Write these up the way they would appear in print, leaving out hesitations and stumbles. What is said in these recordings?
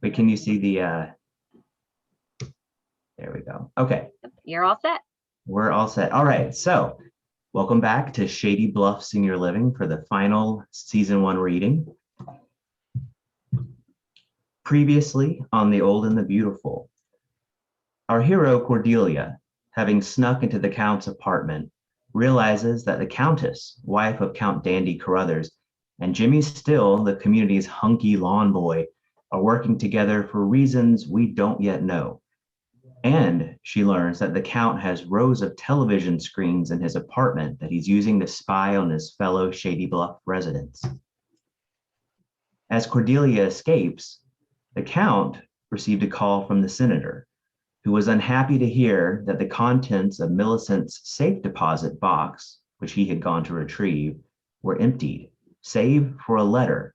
But can you see the, there we go. Okay. You're all set. We're all set. All right. So welcome back to Shady Bluff Senior Living for the final season 1 reading. Previously on The Old and the Beautiful, our hero Cordelia, having snuck into the Count's apartment, realizes that the Countess, wife of Count Dandy Carruthers, and Jimmy Still, the community's hunky lawn boy, are working together for reasons we don't yet know. And she learns that the Count has rows of television screens in his apartment that he's using to spy on his fellow Shady Bluff residents. As Cordelia escapes, the Count received a call from the senator, who was unhappy to hear that the contents of Millicent's safe deposit box, which he had gone to retrieve, were emptied, save for a letter,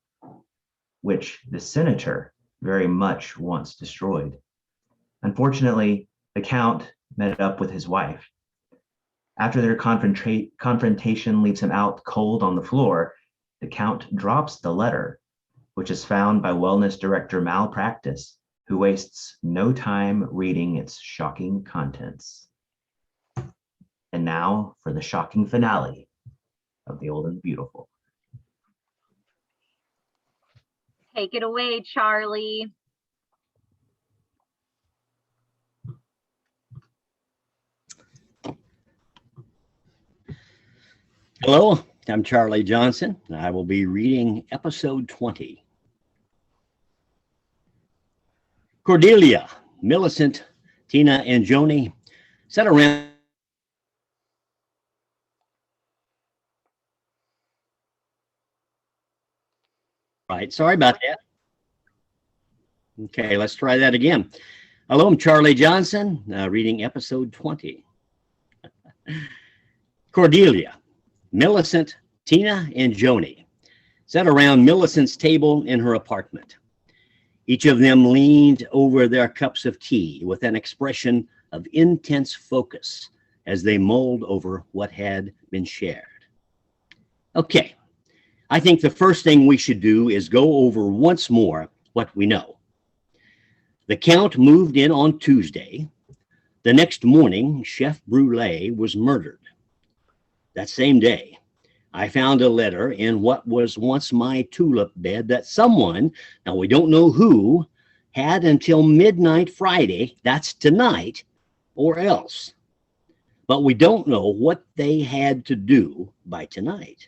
which the senator very much wants destroyed. Unfortunately, the Count met up with his wife. After their confrontation leaves him out cold on the floor, the Count drops the letter, which is found by Wellness Director Malpractice, who wastes no time reading its shocking contents. And now for the shocking finale of The Old and the Beautiful. Take it away, Charlie. Hello, I'm Charlie Johnson, and I will be reading episode 20. Cordelia, Millicent, Tina, and Joni sat around. Right, sorry about that. Okay, let's try that again. Hello, I'm Charlie Johnson, reading episode 20. Cordelia, Millicent, Tina, and Joni sat around Millicent's table in her apartment. Each of them leaned over their cups of tea with an expression of intense focus as they mulled over what had been shared. Okay, I think the first thing we should do is go over once more what we know. The Count moved in on Tuesday. The next morning, Chef Brûlée was murdered. That same day, I found a letter in what was once my tulip bed that someone, now we don't know who, had until midnight Friday, that's tonight, or else. But we don't know what they had to do by tonight.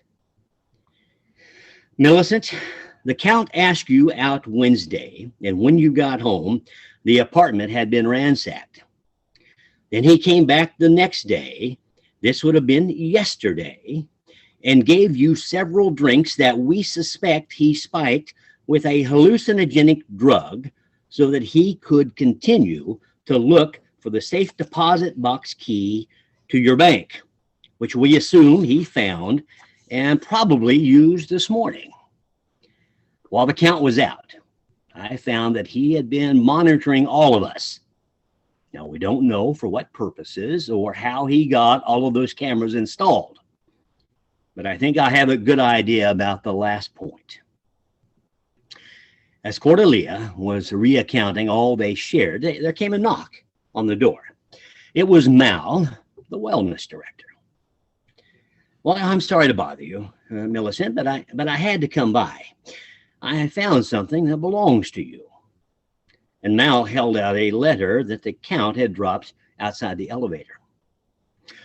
Millicent, the Count asked you out Wednesday, and when you got home, the apartment had been ransacked. Then he came back the next day, this would have been yesterday, and gave you several drinks that we suspect he spiked with a hallucinogenic drug so that he could continue to look for the safe deposit box key to your bank, which we assume he found and probably used this morning. While the Count was out, I found that he had been monitoring all of us. Now, we don't know for what purposes or how he got all of those cameras installed, but I think I have a good idea about the last point. As Cordelia was recounting all they shared, there came a knock on the door. It was Mal, the wellness director. Well, I'm sorry to bother you, Millicent, but I had to come by. I found something that belongs to you. And Mal held out a letter that the Count had dropped outside the elevator.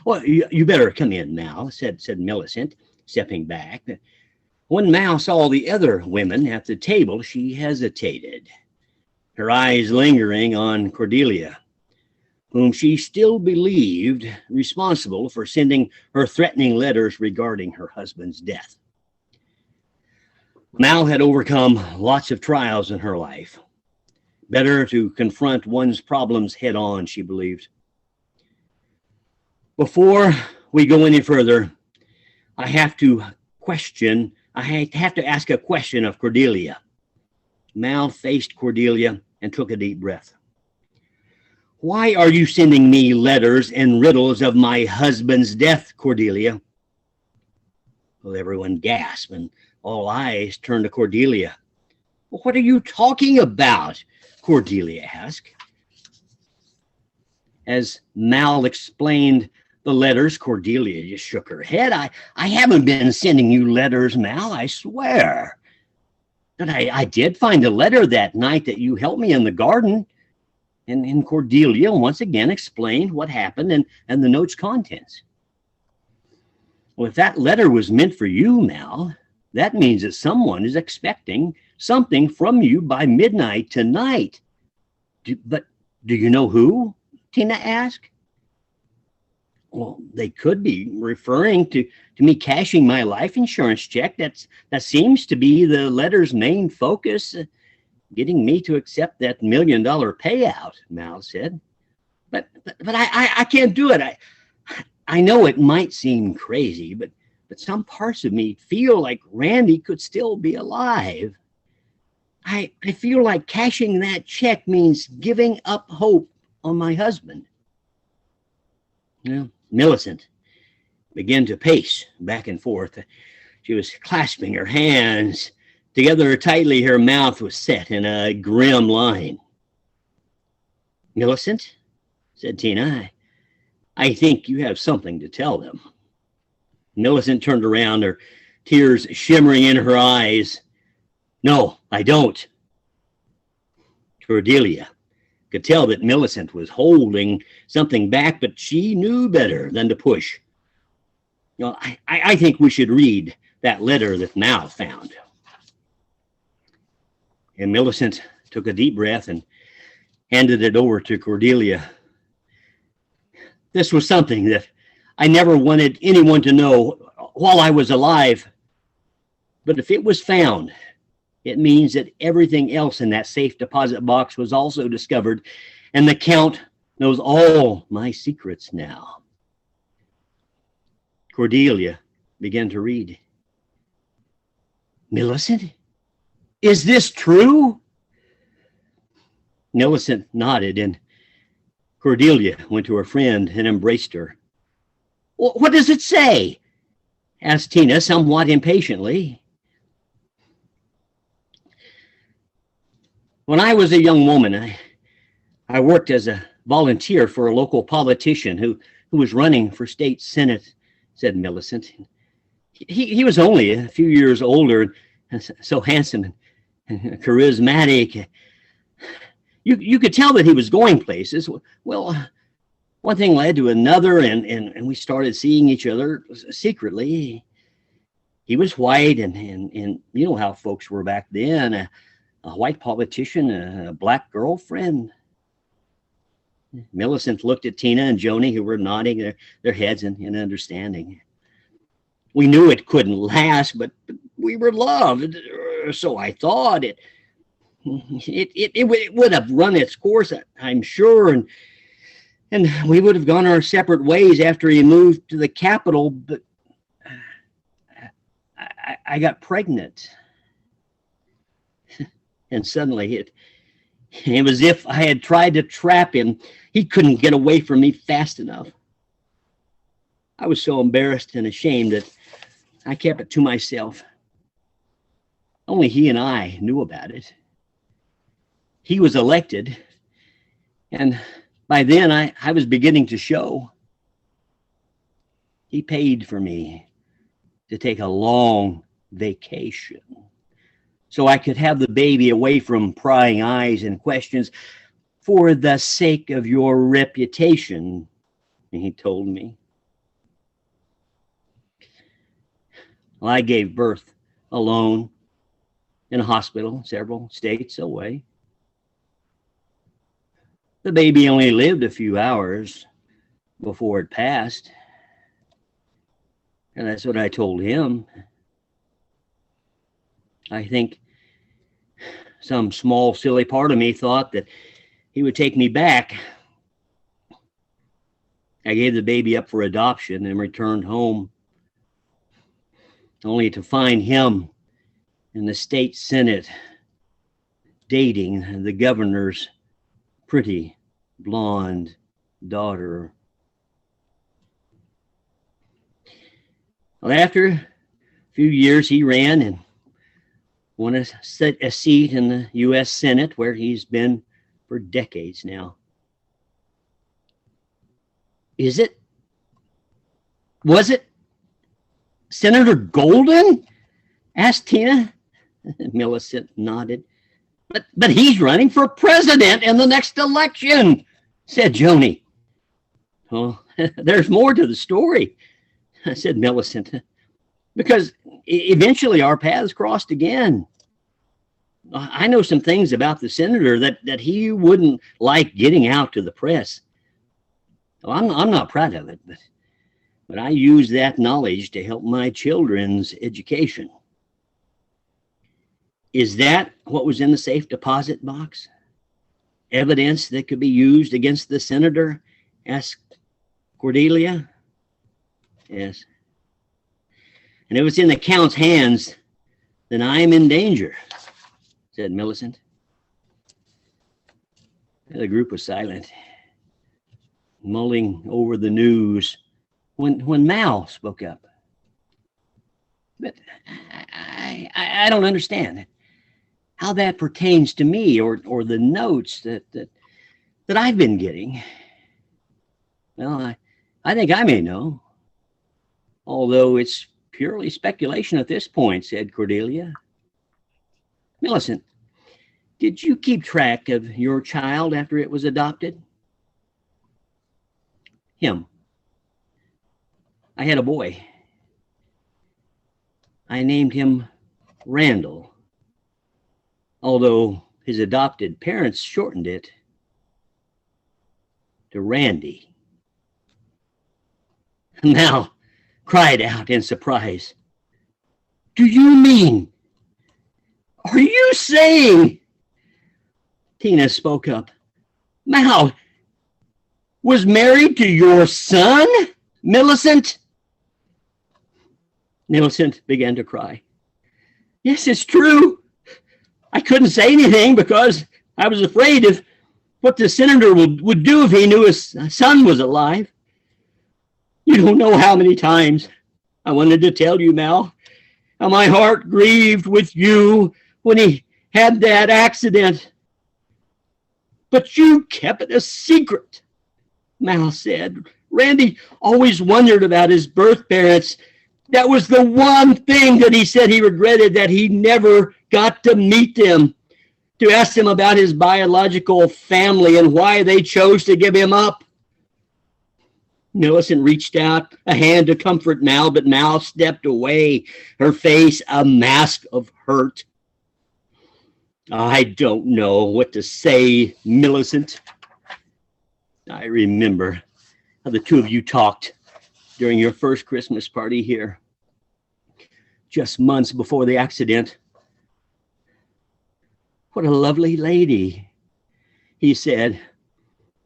Well, you better come in, Mal, said Millicent, stepping back. When Mal saw the other women at the table, she hesitated, her eyes lingering on Cordelia, whom she still believed responsible for sending her threatening letters regarding her husband's death. Mal had overcome lots of trials in her life. Better to confront one's problems head on, she believed. Before we go any further, I have to ask a question of Cordelia. Mal faced Cordelia and took a deep breath. Why are you sending me letters and riddles of my husband's death, Cordelia? Well, everyone gasped and all eyes turned to Cordelia. What are you talking about? Cordelia asked. As Mal explained the letters, Cordelia just shook her head. I haven't been sending you letters, Mal, I swear. But I did find a letter that night that you helped me in the garden. And Cordelia once again explained what happened and the note's contents. Well, if that letter was meant for you, Mal, that means that someone is expecting something from you by midnight tonight. But do you know who? Tina asked. Well, they could be referring to me cashing my life insurance check. That seems to be the letter's main focus, getting me to accept that $1 million payout, Mal said. But I can't do it. I know it might seem crazy, but some parts of me feel like Randy could still be alive. I feel like cashing that check means giving up hope on my husband. Well, Millicent began to pace back and forth. She was clasping her hands together tightly. Her mouth was set in a grim line. Millicent, said Tina, I think you have something to tell them. Millicent turned around, her tears shimmering in her eyes. No, I don't. Cordelia could tell that Millicent was holding something back, but she knew better than to push. Well, I think we should read that letter that Mal found. And Millicent took a deep breath and handed it over to Cordelia. This was something that I never wanted anyone to know while I was alive. But if it was found, it means that everything else in that safe deposit box was also discovered, and the Count knows all my secrets now. Cordelia began to read. Millicent, is this true? Millicent nodded, and Cordelia went to her friend and embraced her. What does it say? Asked Tina somewhat impatiently. When I was a young woman, I worked as a volunteer for a local politician who was running for state senate, said Millicent. He was only a few years older and so handsome and charismatic. You could tell that he was going places. Well, one thing led to another, and we started seeing each other secretly. He was white, and you know how folks were back then. A white politician, a black girlfriend. Millicent looked at Tina and Joni, who were nodding their heads in understanding. We knew it couldn't last, but we were loved, so I thought it would have run its course, I'm sure, and we would have gone our separate ways after he moved to the capital. But I got pregnant. And suddenly it was as if I had tried to trap him. He couldn't get away from me fast enough. I was so embarrassed and ashamed that I kept it to myself. Only he and I knew about it. He was elected, and by then I was beginning to show. He paid for me to take a long vacation so I could have the baby away from prying eyes and questions for the sake of your reputation, he told me. Well, I gave birth alone in a hospital several states away. The baby only lived a few hours before it passed. And that's what I told him. I think some small, silly part of me thought that he would take me back. I gave the baby up for adoption and returned home, only to find him in the state senate dating the governor's pretty blonde daughter. Well, after a few years, he ran, and won a seat in the U.S. Senate, where he's been for decades now. Is it? Was it Senator Golden? Asked Tina. Millicent nodded. But he's running for president in the next election, said Joni. Oh, there's more to the story, said Millicent, because eventually our paths crossed again. I know some things about the senator that he wouldn't like getting out to the press. Well, I'm not proud of it, but I use that knowledge to help my children's education. Is that what was in the safe deposit box? Evidence that could be used against the senator? Asked Cordelia. Yes. And if it's in the Count's hands, then I am in danger, said Millicent. The group was silent, mulling over the news, when Mal spoke up. But I don't understand how that pertains to me or the notes that I've been getting. Well, I think I may know, although it's purely speculation at this point, said Cordelia. Millicent, did you keep track of your child after it was adopted? Him. I had a boy. I named him Randall, although his adopted parents shortened it to Randy. Mal cried out in surprise. Do you mean? Are you saying? Tina spoke up. Mal was married to your son, Millicent? Millicent began to cry. Yes, it's true. I couldn't say anything because I was afraid of what the senator would do if he knew his son was alive. You don't know how many times I wanted to tell you, Mal, how my heart grieved with you when he had that accident. But you kept it a secret, Mal said. Randy always wondered about his birth parents. That was the one thing that he said he regretted, that he never got to meet them, to ask them about his biological family and why they chose to give him up. Millicent reached out a hand to comfort Mal, but Mal stepped away, her face a mask of hurt. I don't know what to say, Millicent. I remember how the two of you talked during your first Christmas party here, just months before the accident. What a lovely lady, he said.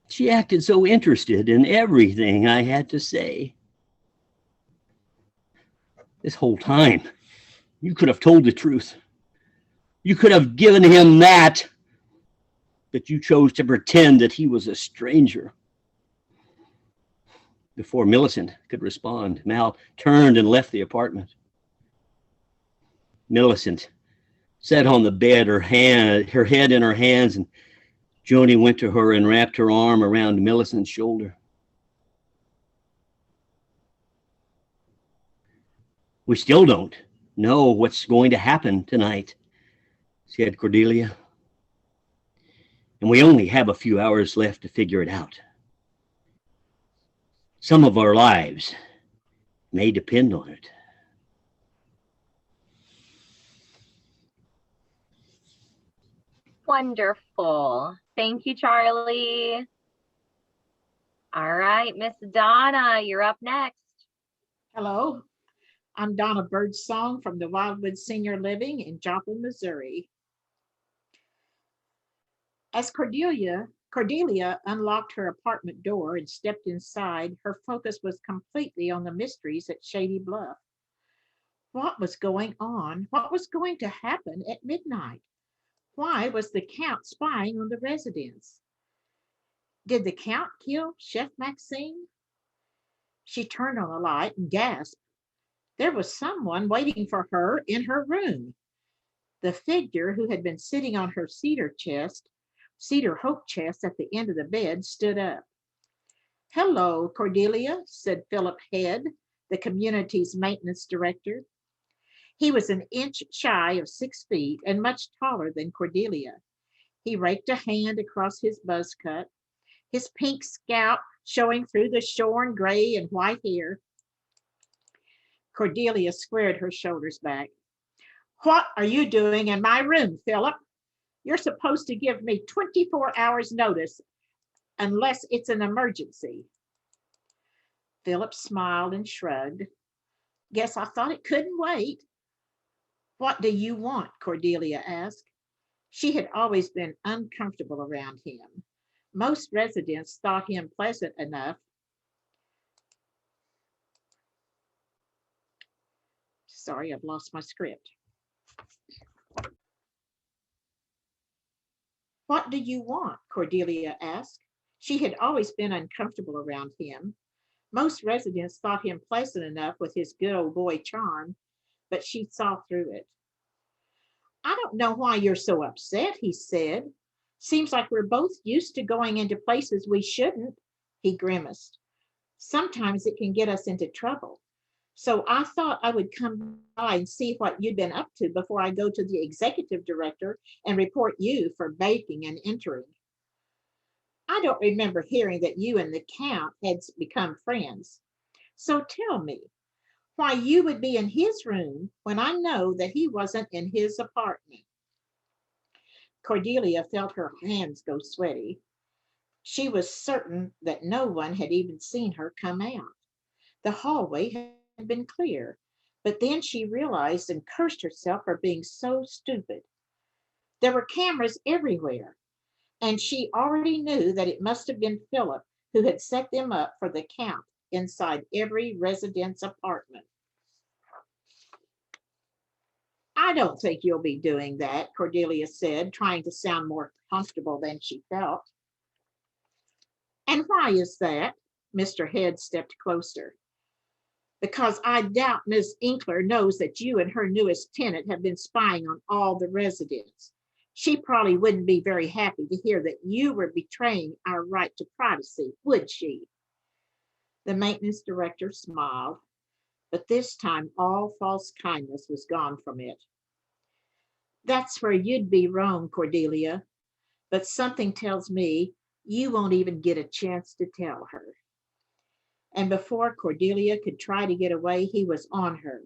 She acted so interested in everything I had to say. This whole time, you could have told the truth. You could have given him that, but you chose to pretend that he was a stranger. Before Millicent could respond, Mal turned and left the apartment. Millicent sat on the bed, her head in her hands, and Joni went to her and wrapped her arm around Millicent's shoulder. We still don't know what's going to happen tonight, said Cordelia. And we only have a few hours left to figure it out. Some of our lives may depend on it. Wonderful. Thank you, Charlie. All right, Miss Donna, you're up next. Hello, I'm Donna Birdsong from the Wildwood Senior Living in Joplin, Missouri. As Cordelia unlocked her apartment door and stepped inside, her focus was completely on the mysteries at Shady Bluff. What was going on? What was going to happen at midnight? Why was the Count spying on the residents? Did the Count kill Chef Maxine? She turned on the light and gasped. There was someone waiting for her in her room. The figure who had been sitting on her cedar hope chest at the end of the bed stood up. "Hello, Cordelia," said Philip Head, the community's maintenance director. He was an inch shy of 6 feet and much taller than Cordelia. He raked a hand across his buzz cut, his pink scalp showing through the shorn gray and white hair. Cordelia squared her shoulders back. "What are you doing in my room, Philip? You're supposed to give me 24 hours notice unless it's an emergency." Philip smiled and shrugged. "Guess I thought it couldn't wait." "What do you want?" Cordelia asked. She had always been uncomfortable around him. Most residents thought him pleasant enough. Sorry, I've lost my script. "What do you want?" Cordelia asked. She had always been uncomfortable around him. Most residents thought him pleasant enough with his good old boy charm, but she saw through it. "I don't know why you're so upset," he said. "Seems like we're both used to going into places we shouldn't." He grimaced. "Sometimes it can get us into trouble. So I thought I would come by and see what you'd been up to before I go to the executive director and report you for breaking and entering. I don't remember hearing that you and the Count had become friends. So tell me why you would be in his room when I know that he wasn't in his apartment." Cordelia felt her hands go sweaty. She was certain that no one had even seen her come out. The hallway had been clear, but then she realized and cursed herself for being so stupid. There were cameras everywhere, and she already knew that it must have been Philip who had set them up for the Count inside every resident's apartment. "I don't think you'll be doing that," Cordelia said, trying to sound more comfortable than she felt. "And why is that?" Mr. Head stepped closer. "Because I doubt Miss Inkler knows that you and her newest tenant have been spying on all the residents. She probably wouldn't be very happy to hear that you were betraying our right to privacy, would she?" The maintenance director smiled, but this time all false kindness was gone from it. "That's where you'd be wrong, Cordelia, but something tells me you won't even get a chance to tell her." And before Cordelia could try to get away, he was on her,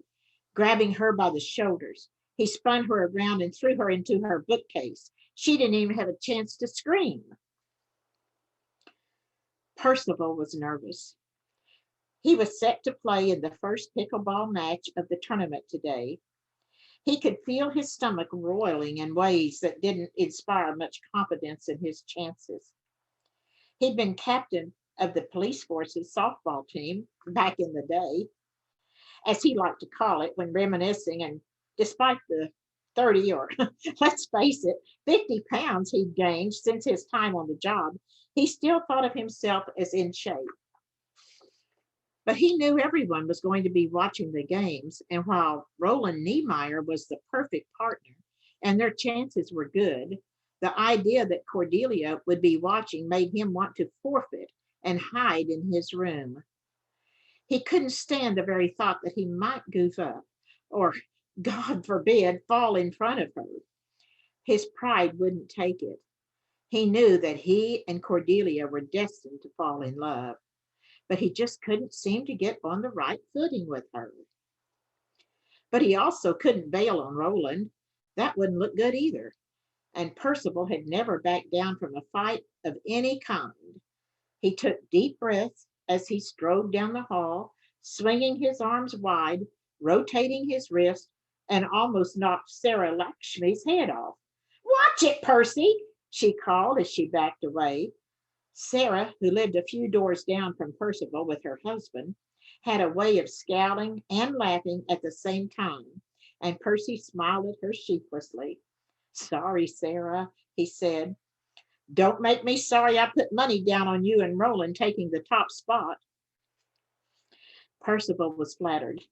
grabbing her by the shoulders. He spun her around and threw her into her bookcase. She didn't even have a chance to scream. Percival was nervous. He was set to play in the first pickleball match of the tournament today. He could feel his stomach roiling in ways that didn't inspire much confidence in his chances. He'd been captain of the police force's softball team back in the day, as he liked to call it when reminiscing, and despite the 30 or let's face it, 50 pounds he'd gained since his time on the job, he still thought of himself as in shape. But he knew everyone was going to be watching the games, and while Roland Niemeyer was the perfect partner and their chances were good, the idea that Cordelia would be watching made him want to forfeit and hide in his room. He couldn't stand the very thought that he might goof up, or, God forbid, fall in front of her. His pride wouldn't take it. He knew that he and Cordelia were destined to fall in love, but he just couldn't seem to get on the right footing with her. But he also couldn't bail on Roland. That wouldn't look good either. And Percival had never backed down from a fight of any kind. He took deep breaths as he strode down the hall, swinging his arms wide, rotating his wrist, and almost knocked Sarah Lakshmi's head off. "Watch it, Percy," she called as she backed away. Sarah, who lived a few doors down from Percival with her husband, had a way of scowling and laughing at the same time, and Percy smiled at her sheepishly. "Sorry, Sarah," he said. "Don't make me sorry I put money down on you and Roland taking the top spot." Percival was flattered.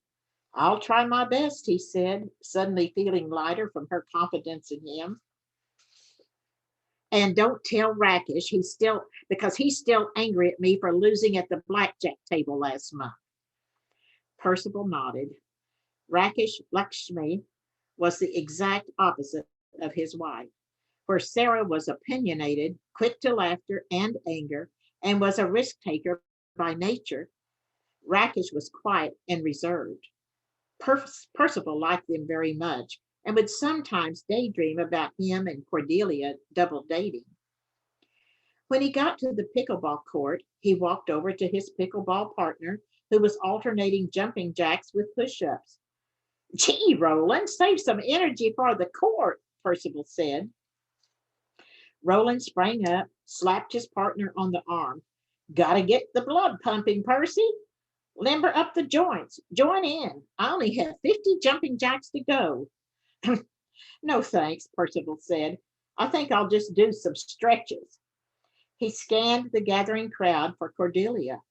I'll try my best, he said, suddenly feeling lighter from her confidence in him. And don't tell Rakesh because he's still angry at me for losing at the blackjack table last month. Percival nodded. Rakesh Lakshmi was the exact opposite of his wife. Where Sarah was opinionated, quick to laughter and anger, and was a risk taker by nature, Rakesh was quiet and reserved. Percival liked them very much and would sometimes daydream about him and Cordelia double dating. When he got to the pickleball court, he walked over to his pickleball partner, who was alternating jumping jacks with push-ups. Gee, Roland, save some energy for the court, Percival said. Roland sprang up, slapped his partner on the arm. Gotta get the blood pumping, Percy. Limber up the joints. Join in. I only have 50 jumping jacks to go. No thanks, Percival said. I think I'll just do some stretches. He scanned the gathering crowd for Cordelia,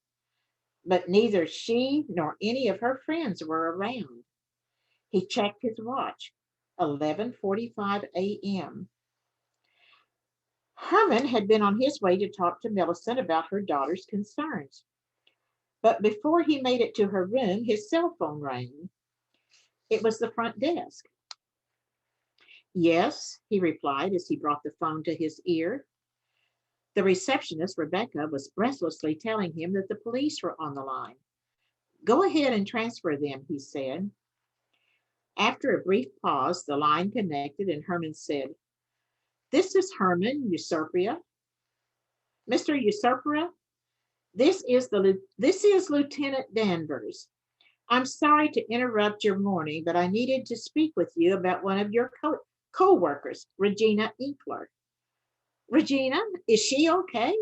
but neither she nor any of her friends were around. He checked his watch. 11:45 a.m. Herman had been on his way to talk to Millicent about her daughter's concerns. But before he made it to her room, his cell phone rang. It was the front desk. Yes, he replied as he brought the phone to his ear. The receptionist, Rebecca, was breathlessly telling him that the police were on the line. Go ahead and transfer them, he said. After a brief pause, the line connected and Herman said, This is Herman Usurpia. Mr. Usurpia, this is Lieutenant Danvers. I'm sorry to interrupt your morning, but I needed to speak with you about one of your co-workers, Regina Inkler. Regina, is she okay?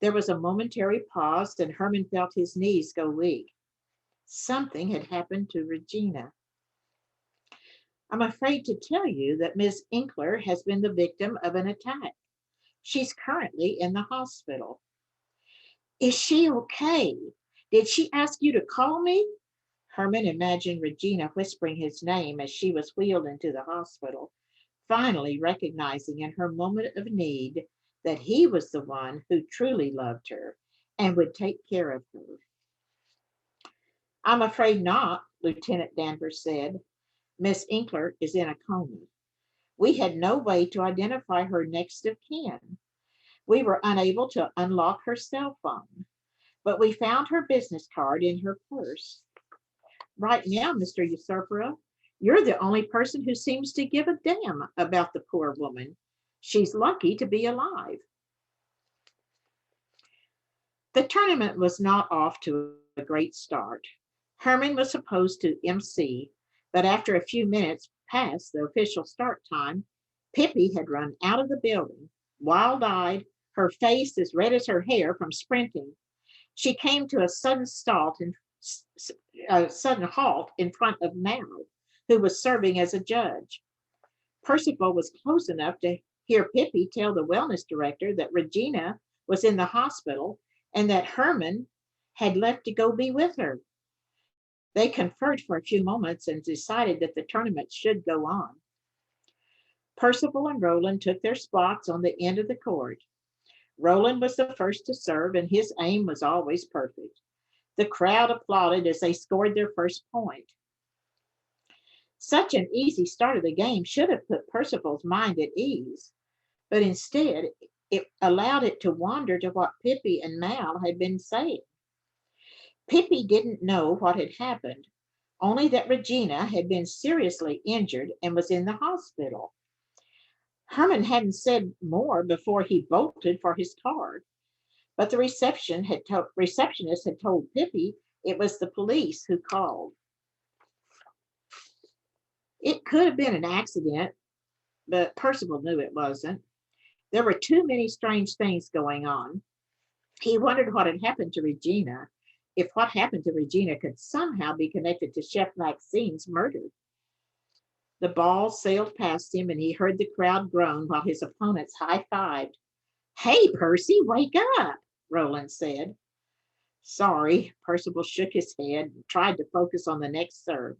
There was a momentary pause, and Herman felt his knees go weak. Something had happened to Regina. I'm afraid to tell you that Miss Inkler has been the victim of an attack. She's currently in the hospital. Is she okay? Did she ask you to call me? Herman imagined Regina whispering his name as she was wheeled into the hospital, finally recognizing in her moment of need that he was the one who truly loved her and would take care of her. I'm afraid not, Lieutenant Danvers said. Miss Inkler is in a coma. We had no way to identify her next of kin. We were unable to unlock her cell phone, but we found her business card in her purse. Right now, Mr. Usurpera, you're the only person who seems to give a damn about the poor woman. She's lucky to be alive. The tournament was not off to a great start. Herman was supposed to MC, but after a few minutes past the official start time, Pippi had run out of the building, wild-eyed, her face as red as her hair from sprinting. She came to a sudden halt in front of Mal, who was serving as a judge. Percival was close enough to hear Pippi tell the wellness director that Regina was in the hospital and that Herman had left to go be with her. They conferred for a few moments and decided that the tournament should go on. Percival and Roland took their spots on the end of the court. Roland was the first to serve, and his aim was always perfect. The crowd applauded as they scored their first point. Such an easy start of the game should have put Percival's mind at ease, but instead it allowed it to wander to what Pippi and Mal had been saying. Pippi didn't know what had happened, only that Regina had been seriously injured and was in the hospital. Herman hadn't said more before he bolted for his card, but the receptionist had told Pippi it was the police who called. It could have been an accident, but Percival knew it wasn't. There were too many strange things going on. He wondered what had happened to Regina, if what happened to Regina could somehow be connected to Chef Maxine's murder. The ball sailed past him and he heard the crowd groan while his opponents high-fived. Hey, Percy, wake up, Roland said. Sorry, Percival shook his head and tried to focus on the next serve.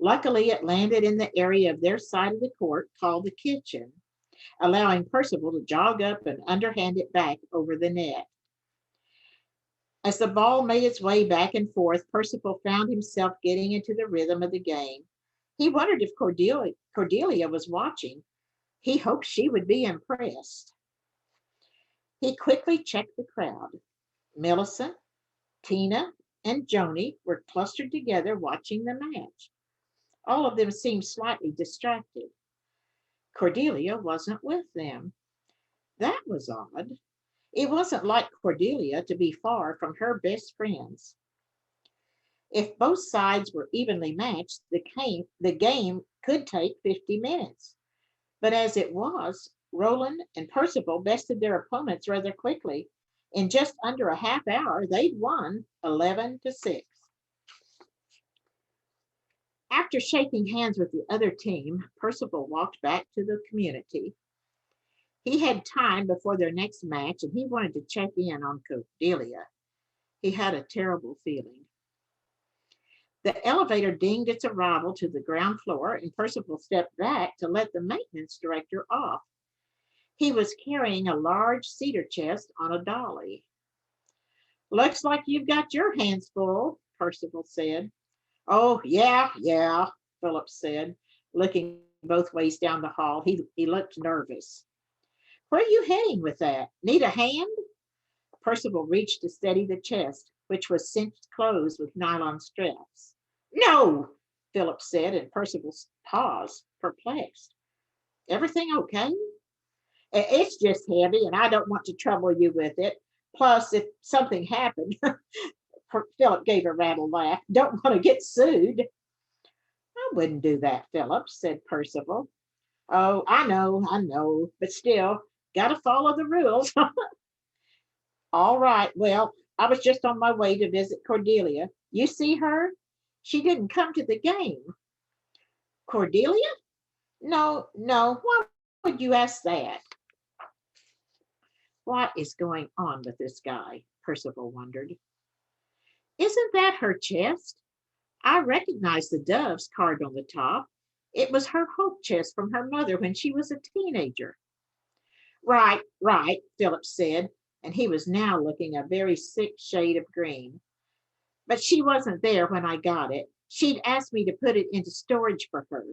Luckily, it landed in the area of their side of the court called the kitchen, allowing Percival to jog up and underhand it back over the net. As the ball made its way back and forth, Percival found himself getting into the rhythm of the game. He wondered if Cordelia was watching. He hoped she would be impressed. He quickly checked the crowd. Millicent, Tina, and Joni were clustered together watching the match. All of them seemed slightly distracted. Cordelia wasn't with them. That was odd. It wasn't like Cordelia to be far from her best friends. If both sides were evenly matched, the game could take 50 minutes. But as it was, Roland and Percival bested their opponents rather quickly. In just under a half hour, they'd won 11-6. After shaking hands with the other team, Percival walked back to the community. He had time before their next match and he wanted to check in on Cordelia. He had a terrible feeling. The elevator dinged its arrival to the ground floor and Percival stepped back to let the maintenance director off. He was carrying a large cedar chest on a dolly. Looks like you've got your hands full, Percival said. Oh, yeah, Philip said, looking both ways down the hall. He looked nervous. Where are you heading with that? Need a hand? Percival reached to steady the chest, which was cinched closed with nylon straps. No, Philip said, and Percival paused, perplexed. Everything okay? It's just heavy, and I don't want to trouble you with it. Plus, if something happened, Philip gave a rattled laugh, don't want to get sued. I wouldn't do that, Philip, said Percival. Oh, I know, but still, got to follow the rules. All right, well, I was just on my way to visit Cordelia. You see her? She didn't come to the game. Cordelia? No, why would you ask that? What is going on with this guy? Percival wondered. Isn't that her chest? I recognize the doves carved on the top. It was her hope chest from her mother when she was a teenager. Right, Philip said, and he was now looking a very sick shade of green. But she wasn't there when I got it. She'd asked me to put it into storage for her,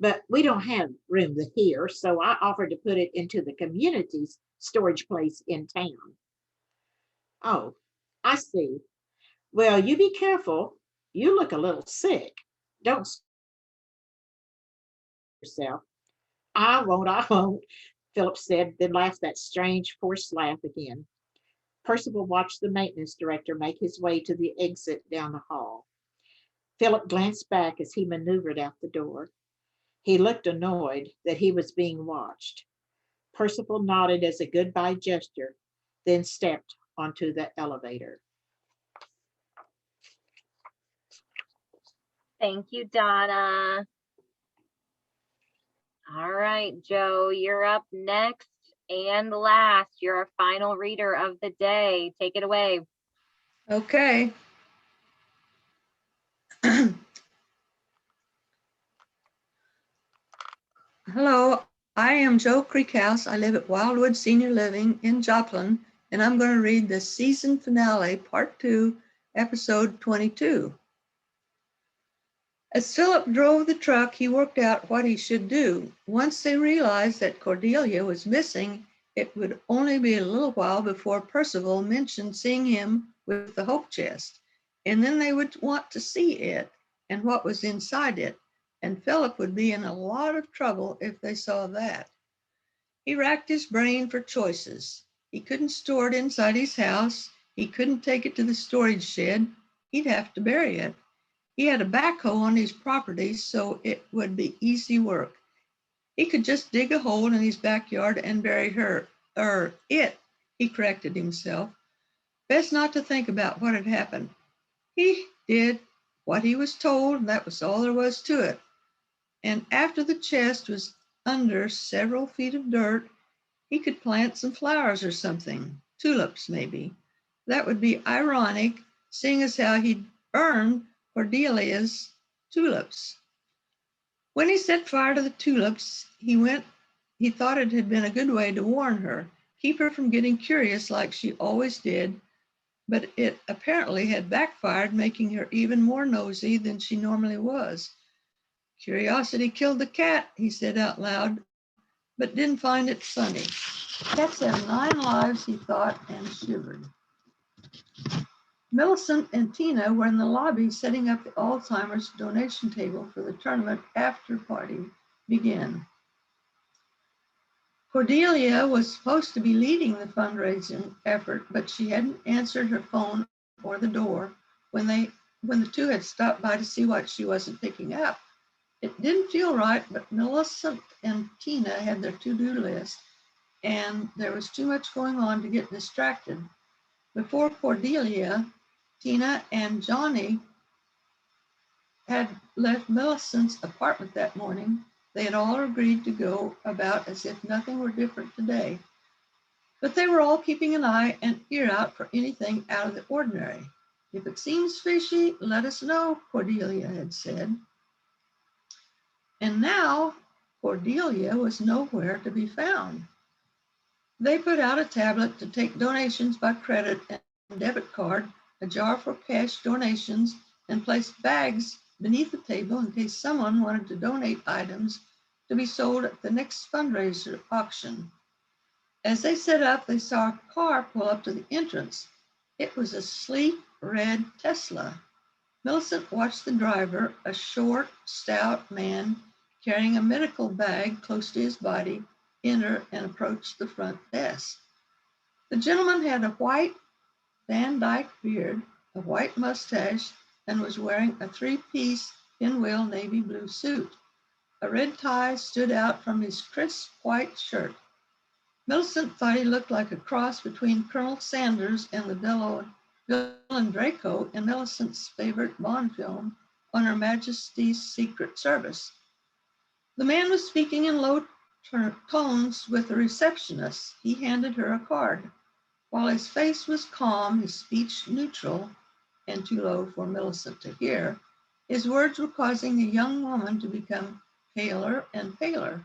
but we don't have room here, so I offered to put it into the community's storage place in town. Oh, I see. Well, you be careful. You look a little sick. Don't yourself. I won't, Philip said, then laughed that strange forced laugh again. Percival watched the maintenance director make his way to the exit down the hall. Philip glanced back as he maneuvered out the door. He looked annoyed that he was being watched. Percival nodded as a goodbye gesture, then stepped onto the elevator. Thank you, Donna. All right, Joe, you're up next and last. You're our final reader of the day. Take it away. Okay. Hello, I am Joe Creekhouse. I live at Wildwood Senior Living in Joplin, and I'm going to read the season finale, part 2, episode 22. As Philip drove the truck, he worked out what he should do. Once they realized that Cordelia was missing, it would only be a little while before Percival mentioned seeing him with the hope chest, and then they would want to see it and what was inside it, and Philip would be in a lot of trouble if they saw that. He racked his brain for choices. He couldn't store it inside his house. He couldn't take it to the storage shed. He'd have to bury it. He had a backhoe on his property, so it would be easy work. He could just dig a hole in his backyard and bury it, he corrected himself. Best not to think about what had happened. He did what he was told, and that was all there was to it. And after the chest was under several feet of dirt, he could plant some flowers or something, tulips maybe. That would be ironic, seeing as how he'd burned Cordelia's tulips. When he set fire to the tulips, he thought it had been a good way to warn her, keep her from getting curious like she always did, but it apparently had backfired, making her even more nosy than she normally was. Curiosity killed the cat, he said out loud, but didn't find it funny. Cats have 9 lives, he thought, and shivered. Millicent and Tina were in the lobby setting up the Alzheimer's donation table for the tournament after party began. Cordelia was supposed to be leading the fundraising effort, but she hadn't answered her phone or the door when the two had stopped by to see what she wasn't picking up. It didn't feel right, but Millicent and Tina had their to-do list, and there was too much going on to get distracted. Before Cordelia, Tina and Johnny had left Millicent's apartment that morning. They had all agreed to go about as if nothing were different today. But they were all keeping an eye and ear out for anything out of the ordinary. If it seems fishy, let us know, Cordelia had said. And now Cordelia was nowhere to be found. They put out a tablet to take donations by credit and debit card, a jar for cash donations, and placed bags beneath the table in case someone wanted to donate items to be sold at the next fundraiser auction. As they set up, they saw a car pull up to the entrance. It was a sleek red Tesla. Millicent watched the driver, a short, stout man carrying a medical bag close to his body, enter and approach the front desk. The gentleman had a white Van Dyke beard, a white mustache, and was wearing a 3-piece pinwheel navy blue suit. A red tie stood out from his crisp white shirt. Millicent thought he looked like a cross between Colonel Sanders and the villain Draco in Millicent's favorite Bond film, On Her Majesty's Secret Service. The man was speaking in low tones with the receptionist. He handed her a card. While his face was calm, his speech neutral and too low for Millicent to hear, his words were causing the young woman to become paler and paler.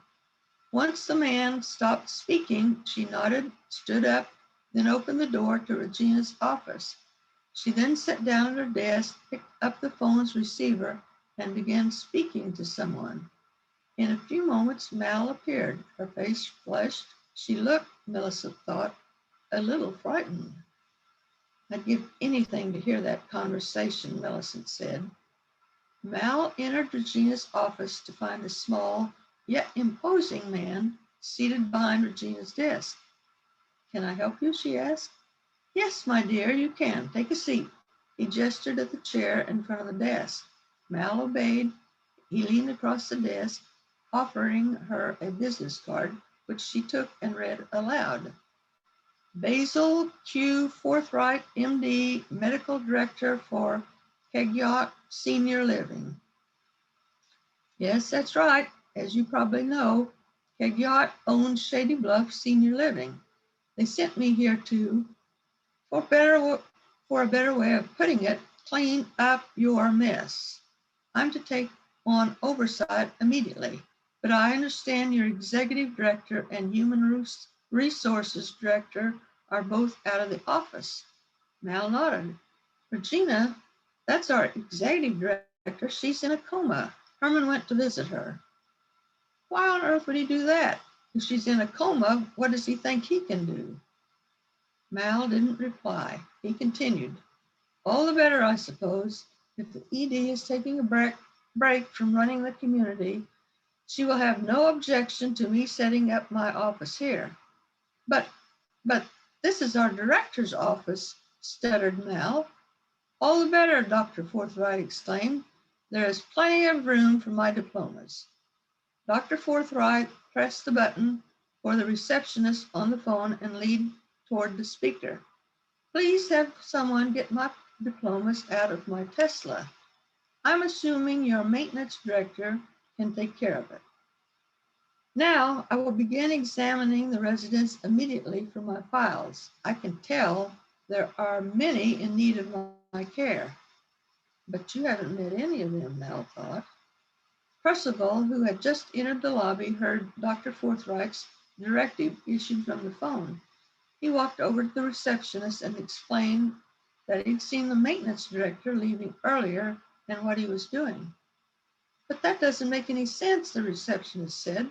Once the man stopped speaking, she nodded, stood up, then opened the door to Regina's office. She then sat down at her desk, picked up the phone's receiver, and began speaking to someone. In a few moments, Mal appeared. Her face flushed. She looked, Millicent thought, a little frightened. I'd give anything to hear that conversation, Millicent said. Mal entered Regina's office to find a small, yet imposing man seated behind Regina's desk. Can I help you? She asked. Yes, my dear, you can. Take a seat. He gestured at the chair in front of the desk. Mal obeyed. He leaned across the desk, offering her a business card, which she took and read aloud. Basil Q. Forthright, MD, Medical Director for Kegiot Senior Living. Yes, that's right. As you probably know, Kegiot owns Shady Bluff Senior Living. They sent me here to, for a better way of putting it, clean up your mess. I'm to take on oversight immediately, but I understand your executive director and human resources director are both out of the office. Mal nodded. Regina, that's our executive director. She's in a coma. Herman went to visit her. Why on earth would he do that? If she's in a coma, what does he think he can do? Mal didn't reply. He continued. All the better, I suppose. If the ED is taking a break from running the community, she will have no objection to me setting up my office here. But this is our director's office, stuttered Mal. All the better, Dr. Forthright exclaimed. There is plenty of room for my diplomas. Dr. Forthright pressed the button for the receptionist on the phone and leaned toward the speaker. Please have someone get my diplomas out of my Tesla. I'm assuming your maintenance director can take care of it. Now, I will begin examining the residence immediately for my files. I can tell There are many in need of my care. But you haven't met any of them, Mal thought. Percival, who had just entered the lobby, heard Dr. Forthright's directive issued from the phone. He walked over to the receptionist and explained that he'd seen the maintenance director leaving earlier and what he was doing. But that doesn't make any sense, the receptionist said.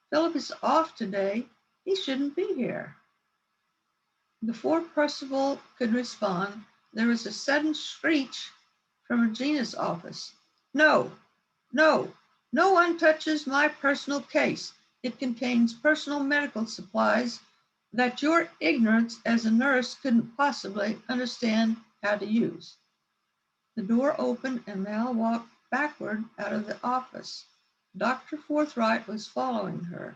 Philip is off today. He shouldn't be here. Before Percival could respond, there was a sudden screech from Regina's office. No, no, no one touches my personal case. It contains personal medical supplies that your ignorance as a nurse couldn't possibly understand how to use. The door opened and Mal walked backward out of the office. Dr. Forthright was following her.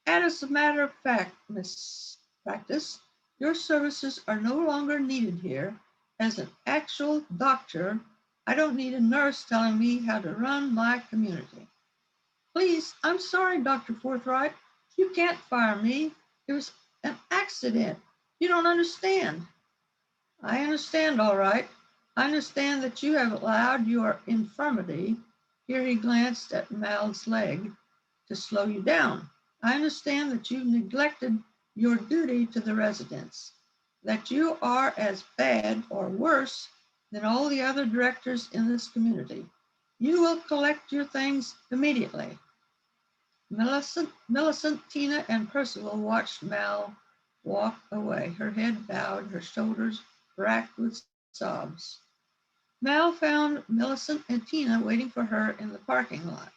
And as a matter of fact, Miss Practice, your services are no longer needed here. As an actual doctor, I don't need a nurse telling me how to run my community. Please, I'm sorry, Dr. Forthright. You can't fire me. It was an accident. You don't understand. I understand, all right. I understand that you have allowed your infirmity, here he glanced at Mal's leg, to slow you down. I understand that you've neglected your duty to the residents, that you are as bad or worse than all the other directors in this community. You will collect your things immediately. Millicent, Tina, and Percival watched Mal walk away, her head bowed, her shoulders racked with sobs. Mal found Millicent and Tina waiting for her in the parking lot.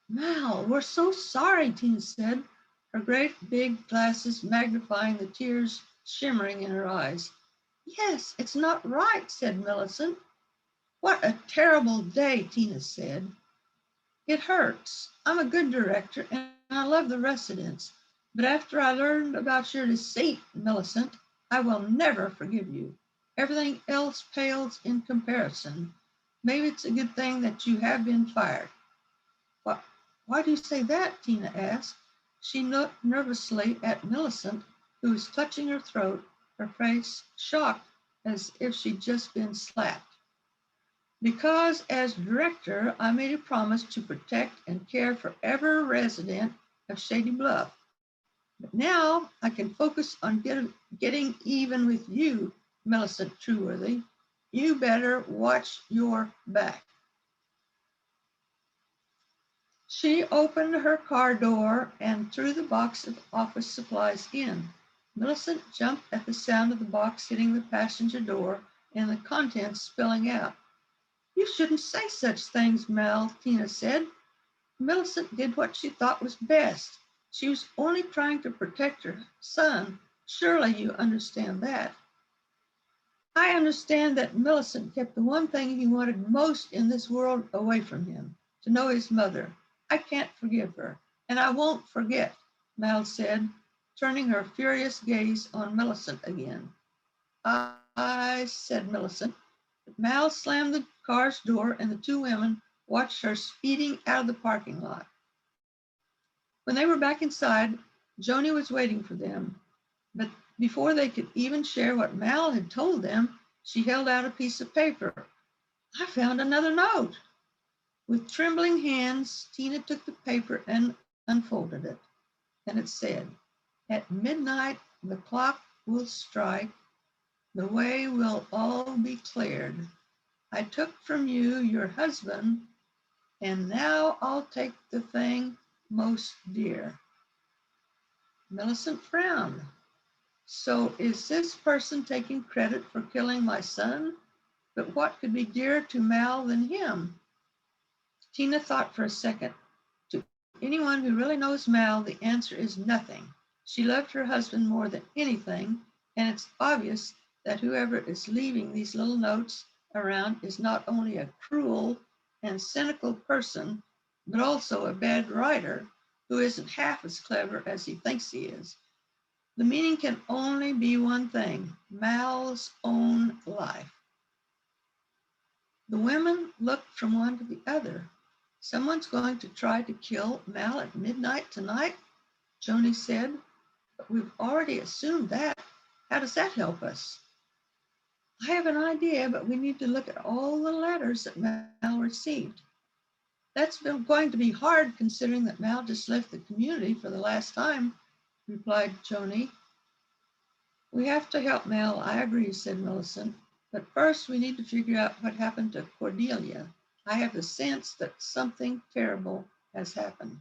Mal, we're so sorry, Tina said, her great big glasses magnifying the tears shimmering in her eyes. Yes, it's not right, said Millicent. What a terrible day, Tina said. It hurts. I'm a good director and I love the residents. But after I learned about your deceit, Millicent, I will never forgive you. Everything else pales in comparison. Maybe it's a good thing that you have been fired. Why do you say that? Tina asked. She looked nervously at Millicent, who was clutching her throat, her face shocked as if she'd just been slapped. Because as director, I made a promise to protect and care for every resident of Shady Bluff. But now I can focus on getting even with you, Millicent Trueworthy. You better watch your back. She opened her car door and threw the box of office supplies in. Millicent jumped at the sound of the box hitting the passenger door and the contents spilling out. You shouldn't say such things, Mel, Tina said. Millicent did what she thought was best. She was only trying to protect her son. Surely you understand that. I understand that Millicent kept the one thing he wanted most in this world away from him, to know his mother. I can't forgive her, and I won't forget, Mal said, turning her furious gaze on Millicent again. I said Millicent. Mal slammed the car's door and the two women watched her speeding out of the parking lot. When they were back inside, Joni was waiting for them, but before they could even share what Mal had told them, she held out a piece of paper. I found another note. With trembling hands, Tina took the paper and unfolded it, and it said, at midnight, the clock will strike, the way will all be cleared. I took from you your husband, and now I'll take the thing most dear. Millicent frowned. So is this person taking credit for killing my son? But what could be dearer to Mal than him? Tina thought for a second. To anyone who really knows Mal, the answer is nothing. She loved her husband more than anything, and it's obvious that whoever is leaving these little notes around is not only a cruel and cynical person, but also a bad writer who isn't half as clever as he thinks he is. The meaning can only be one thing, Mal's own life. The women looked from one to the other. Someone's going to try to kill Mal at midnight tonight, Joni said. But we've already assumed that, How does that help us? I have an idea, but we need to look at all the letters that Mal received. That's going to be hard considering that Mal just left the community for the last time, replied Joni. We have to help Mal, I agree, said Millicent. But first we need to figure out what happened to Cordelia. I have the sense that something terrible has happened.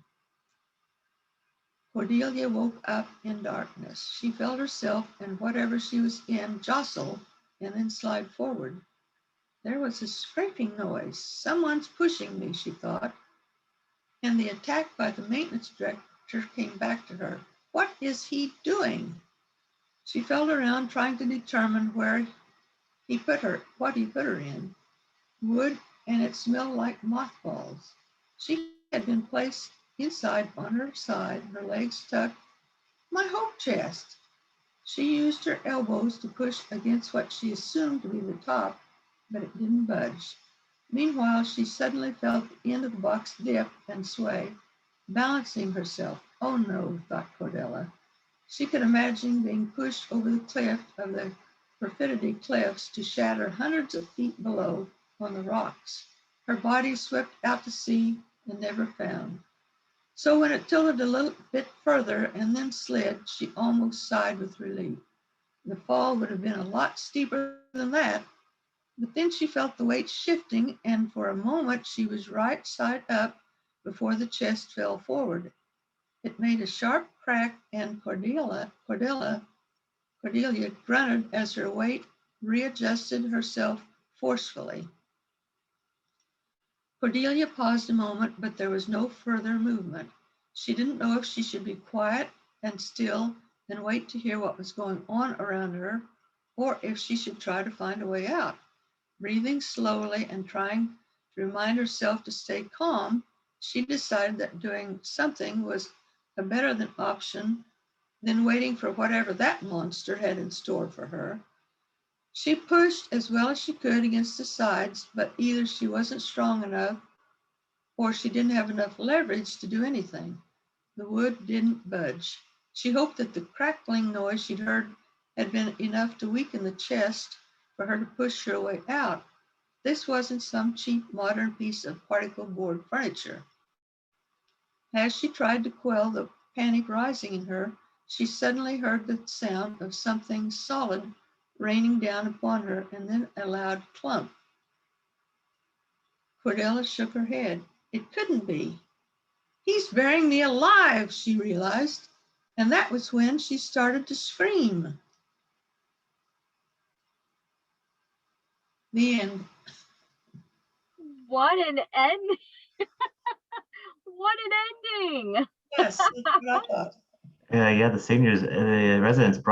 Cordelia woke up in darkness. She felt herself and whatever she was in jostle and then slide forward. There was a scraping noise. Someone's pushing me, she thought. And the attack by the maintenance director came back to her. What is he doing? She felt around trying to determine what he put her in. Wood, and it smelled like mothballs. She had been placed inside on her side, her legs tucked. My hope chest. She used her elbows to push against what she assumed to be the top, but it didn't budge. Meanwhile, she suddenly felt the end of the box dip and sway, balancing herself. Oh no, thought Cordelia. She could imagine being pushed over the cliff of the Perfidy cliffs to shatter hundreds of feet below on the rocks. Her body swept out to sea and never found. So when it tilted a little bit further and then slid, she almost sighed with relief. The fall would have been a lot steeper than that. But then she felt the weight shifting, and for a moment she was right side up before the chest fell forward. It made a sharp crack, and Cordelia grunted as her weight readjusted herself forcefully. Cordelia paused a moment, but there was no further movement. She didn't know if she should be quiet and still and wait to hear what was going on around her, or if she should try to find a way out. Breathing slowly and trying to remind herself to stay calm, she decided that doing something was a better option than waiting for whatever that monster had in store for her. She pushed as well as she could against the sides, but either she wasn't strong enough or she didn't have enough leverage to do anything. The wood didn't budge. She hoped that the crackling noise she'd heard had been enough to weaken the chest for her to push her way out. This wasn't some cheap modern piece of particle board furniture. As she tried to quell the panic rising in her, she suddenly heard the sound of something solid raining down upon her and then a loud clump. Cordelia shook her head. It couldn't be. He's burying me alive, she realized, and that was when she started to scream. The end. What an end. What an ending. Yes, that's what I thought. Yeah, the seniors, the residents brought